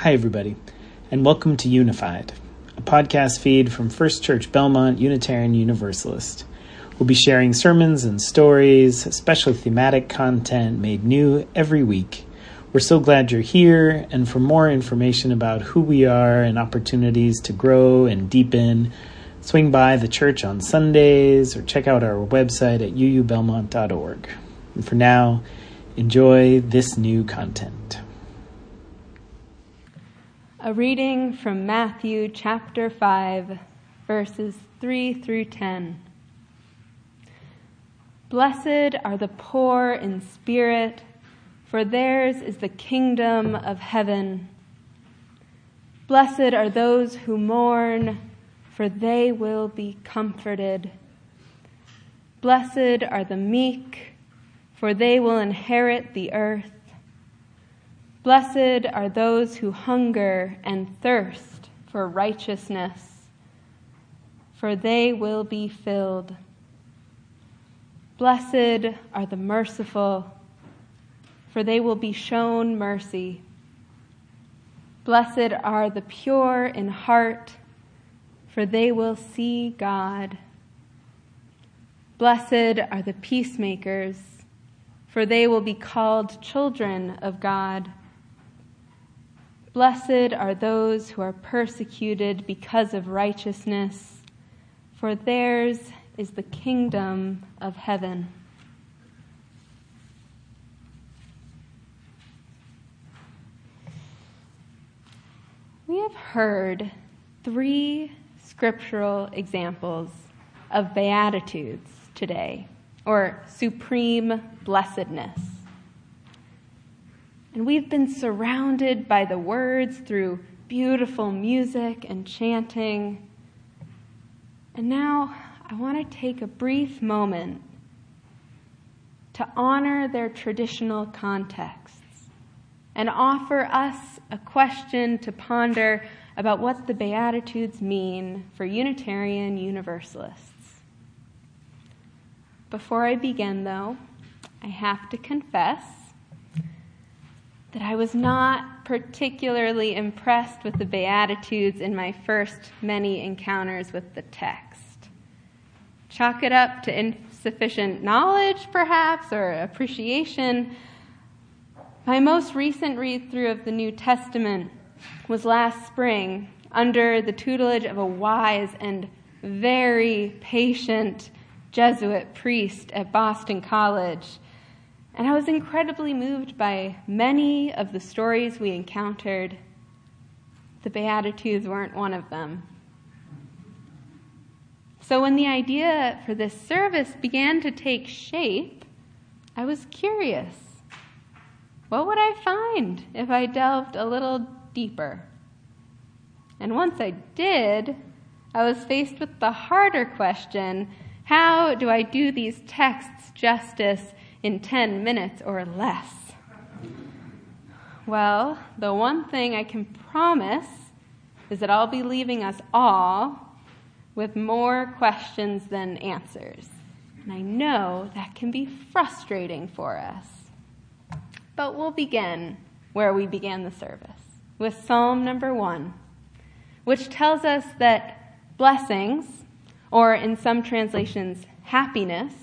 Hi, everybody, and welcome to Unified, a podcast feed from First Church Belmont Unitarian Universalist. We'll be sharing sermons and stories, especially thematic content made new every week. We're so glad you're here, and for more information about who we are and opportunities to grow and deepen, swing by the church on Sundays or check out our website at uubelmont.org. And for now, enjoy this new content. A reading from Matthew chapter 5, verses 3 through 10. Blessed are the poor in spirit, for theirs is the kingdom of heaven. Blessed are those who mourn, for they will be comforted. Blessed are the meek, for they will inherit the earth. Blessed are those who hunger and thirst for righteousness, for they will be filled. Blessed are the merciful, for they will be shown mercy. Blessed are the pure in heart, for they will see God. Blessed are the peacemakers, for they will be called children of God. Blessed are those who are persecuted because of righteousness, for theirs is the kingdom of heaven. We have heard 3 scriptural examples of Beatitudes today, or supreme blessedness. And we've been surrounded by the words through beautiful music and chanting. And now I want to take a brief moment to honor their traditional contexts and offer us a question to ponder about what the Beatitudes mean for Unitarian Universalists. Before I begin, though, I have to confess that I was not particularly impressed with the Beatitudes in my first many encounters with the text. Chalk it up to insufficient knowledge, perhaps, or appreciation. My most recent read-through of the New Testament was last spring under the tutelage of a wise and very patient Jesuit priest at Boston College. And I was incredibly moved by many of the stories we encountered. The Beatitudes weren't one of them. So when the idea for this service began to take shape, I was curious. What would I find if I delved a little deeper? And once I did, I was faced with the harder question: how do I do these texts justice in 10 minutes or less? Well, the one thing I can promise is that I'll be leaving us all with more questions than answers. And I know that can be frustrating for us. But we'll begin where we began the service, with Psalm number 1, which tells us that blessings, or in some translations, happiness,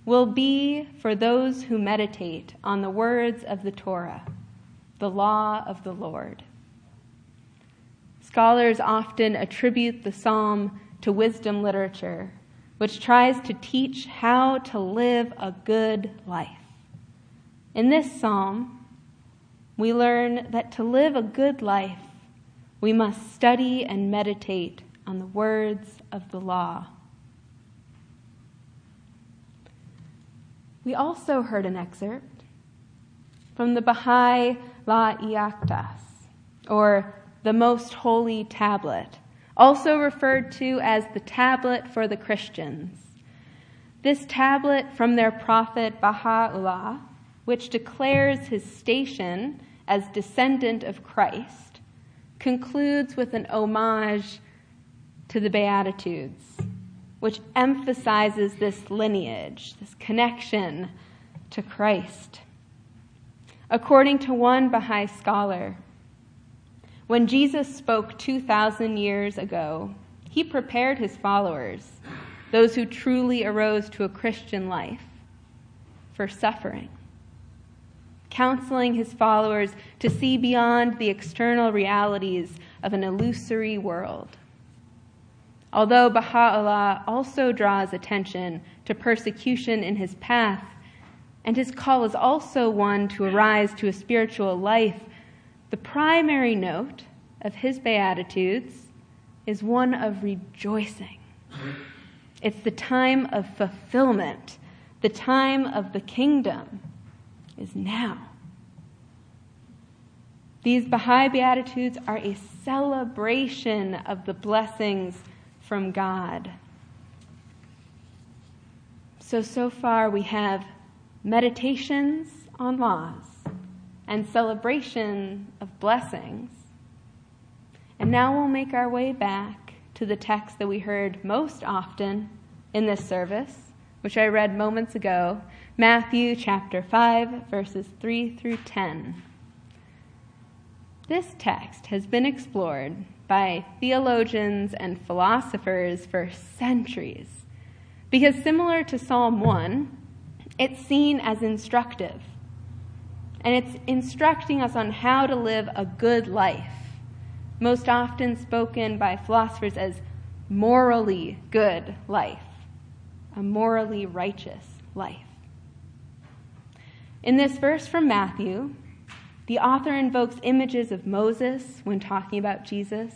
will be for those who meditate on the words of the Torah, the law of the Lord. Scholars often attribute the psalm to wisdom literature, which tries to teach how to live a good life. In this psalm, we learn that to live a good life, we must study and meditate on the words of the law. We also heard an excerpt from the Baha'i La'iyaktas, or the Most Holy Tablet, also referred to as the Tablet for the Christians. This tablet from their prophet Baha'u'llah, which declares his station as descendant of Christ, concludes with an homage to the Beatitudes, which emphasizes this lineage, this connection to Christ. According to one Baha'i scholar, When Jesus spoke 2,000 years ago, he prepared his followers, those who truly arose to a Christian life, for suffering, counseling his followers to see beyond the external realities of an illusory world. Although Baha'u'llah also draws attention to persecution in his path, and his call is also one to arise to a spiritual life, the primary note of his Beatitudes is one of rejoicing. It's the time of fulfillment. The time of the kingdom is now. These Baha'i Beatitudes are a celebration of the blessings from God. So far we have meditations on laws and celebration of blessings. And now we'll make our way back to the text that we heard most often in this service, which I read moments ago, Matthew chapter 5, verses 3 through 10. This text has been explored by theologians and philosophers for centuries, because similar to Psalm 1, it's seen as instructive. And it's instructing us on how to live a good life, most often spoken by philosophers as morally good life, a morally righteous life. In this verse from Matthew, the author invokes images of Moses when talking about Jesus,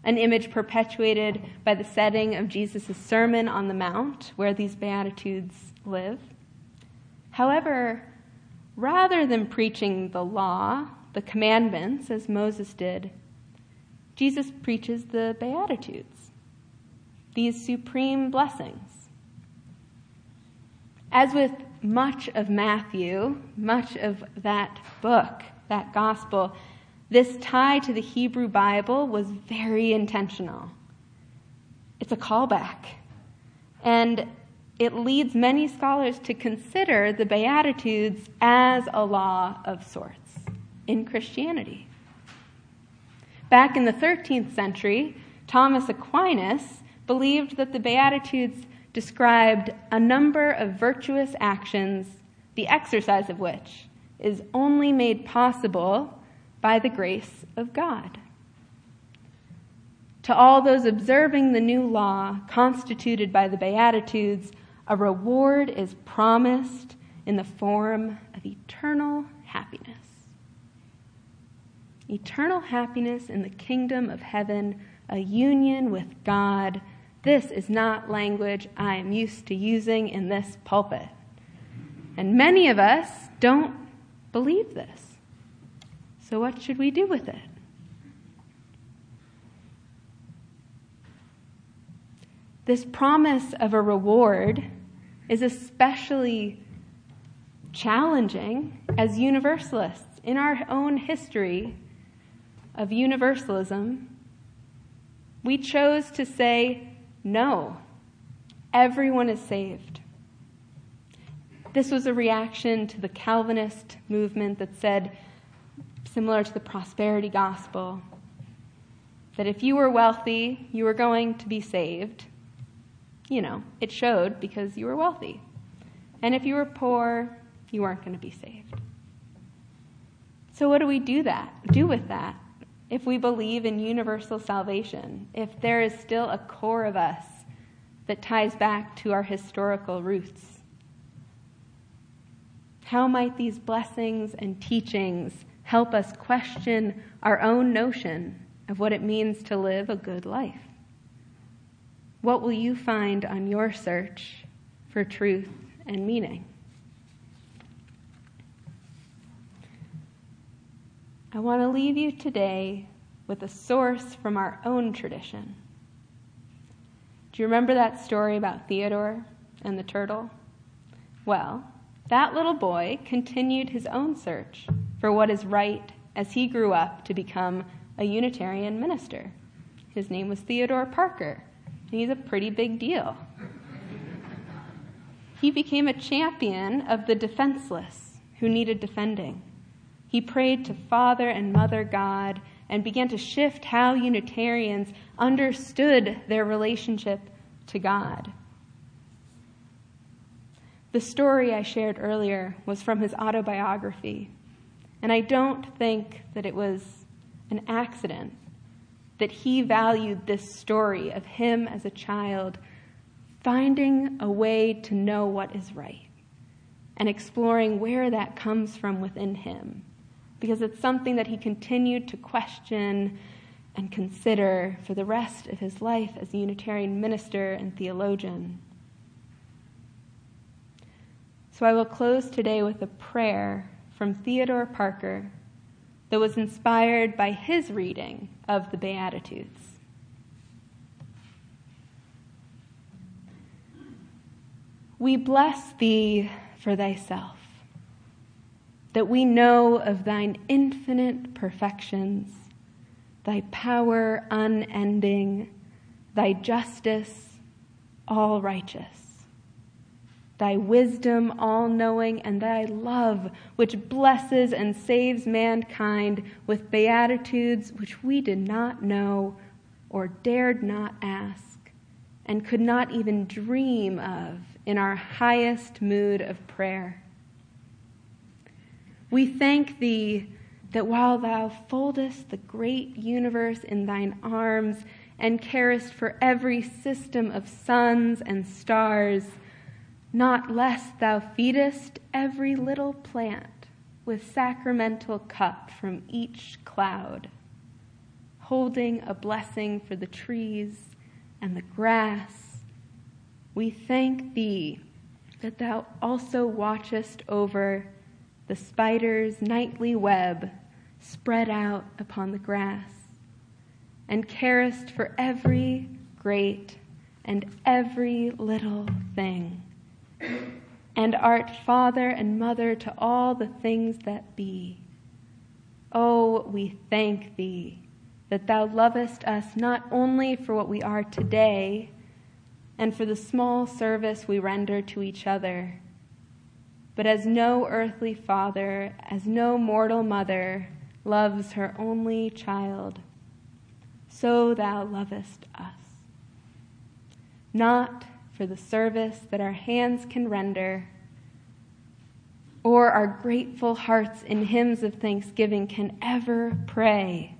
an image perpetuated by the setting of Jesus' Sermon on the Mount, where these Beatitudes live. However, rather than preaching the law, the commandments, as Moses did, Jesus preaches the Beatitudes, these supreme blessings. As with much of Matthew, much of that book, that gospel, this tie to the Hebrew Bible was very intentional. It's a callback. And it leads many scholars to consider the Beatitudes as a law of sorts in Christianity. Back in the 13th century, Thomas Aquinas believed that the Beatitudes described a number of virtuous actions, the exercise of which is only made possible by the grace of God. To all those observing the new law constituted by the Beatitudes, a reward is promised in the form of eternal happiness. Eternal happiness in the kingdom of heaven, a union with God. This is not language I am used to using in this pulpit. And many of us don't believe this. So what should we do with it? This promise of a reward is especially challenging as Universalists. In our own history of universalism, we chose to say, no, everyone is saved. This was a reaction to the Calvinist movement that said, similar to the prosperity gospel, that if you were wealthy, you were going to be saved. You know, it showed because you were wealthy. And if you were poor, you weren't going to be saved. So what do we do with that? If we believe in universal salvation, if there is still a core of us that ties back to our historical roots, how might these blessings and teachings help us question our own notion of what it means to live a good life? What will you find on your search for truth and meaning? I want to leave you today with a source from our own tradition. Do you remember that story about Theodore and the turtle? Well, that little boy continued his own search for what is right as he grew up to become a Unitarian minister. His name was Theodore Parker, and he's a pretty big deal. He became a champion of the defenseless who needed defending. He prayed to Father and Mother God and began to shift how Unitarians understood their relationship to God. The story I shared earlier was from his autobiography, and I don't think that it was an accident that he valued this story of him as a child finding a way to know what is right and exploring where that comes from within him, because it's something that he continued to question and consider for the rest of his life as a Unitarian minister and theologian. So I will close today with a prayer from Theodore Parker that was inspired by his reading of the Beatitudes. We bless thee for thyself, that we know of thine infinite perfections, thy power unending, thy justice all righteous, thy wisdom all-knowing, and thy love which blesses and saves mankind with beatitudes which we did not know or dared not ask and could not even dream of in our highest mood of prayer. We thank thee that while thou foldest the great universe in thine arms and carest for every system of suns and stars, not less thou feedest every little plant with sacramental cup from each cloud, holding a blessing for the trees and the grass. We thank thee that thou also watchest over the spider's nightly web spread out upon the grass, and carest for every great and every little thing, and art father and mother to all the things that be. Oh, we thank thee that thou lovest us not only for what we are today, and for the small service we render to each other, but as no earthly father, as no mortal mother loves her only child, so thou lovest us. Not for the service that our hands can render, or our grateful hearts in hymns of thanksgiving can ever pray,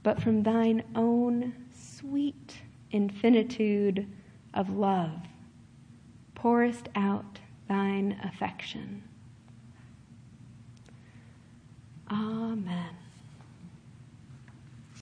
but from thine own sweet infinitude of love, pourest out thine affection. Amen.